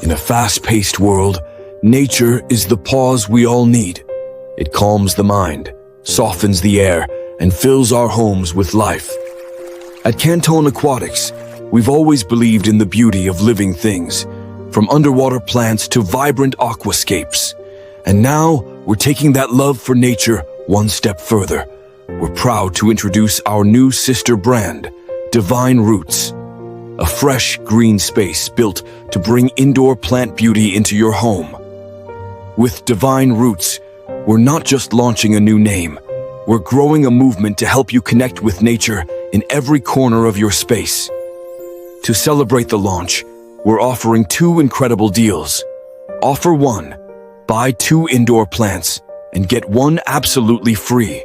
In a fast-paced world, nature is the pause we all need. It calms the mind, softens the air, and fills our homes with life. At Canton Aquatics, we've always believed in the beauty of living things, from underwater plants to vibrant aquascapes. And now, we're taking that love for nature one step further. We're proud to introduce our new sister brand, Divine Roots, a fresh, green space built to bring indoor plant beauty into your home. With Divine Roots, we're not just launching a new name, we're growing a movement to help you connect with nature in every corner of your space. To celebrate the launch, we're offering two incredible deals. Offer 1, buy 2 indoor plants and get 1 absolutely free.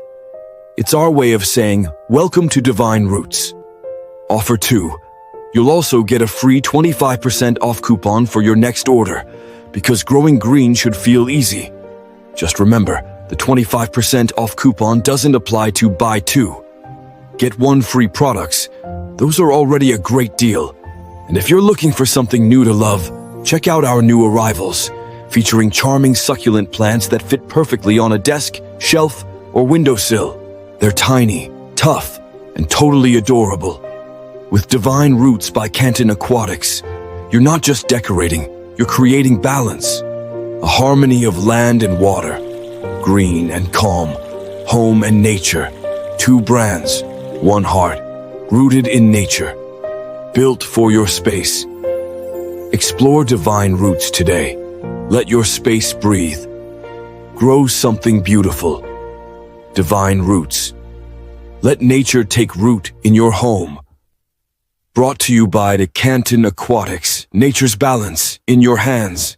It's our way of saying, welcome to Divine Roots. Offer 2, you'll also get a free 25% off coupon for your next order, because growing green should feel easy. Just remember, the 25% off coupon doesn't apply to buy 2. Get 1 free products. Those are already a great deal. And if you're looking for something new to love, check out our new arrivals, featuring charming succulent plants that fit perfectly on a desk, shelf, or windowsill. They're tiny, tough, and totally adorable. With Divine Roots by Canton Aquatics, you're not just decorating, you're creating balance. A harmony of land and water, green and calm, home and nature. 2 brands, 1 heart, rooted in nature, built for your space. Explore Divine Roots today. Let your space breathe. Grow something beautiful. Divine Roots. Let nature take root in your home. Brought to you by the Canton Aquatics, nature's balance in your hands.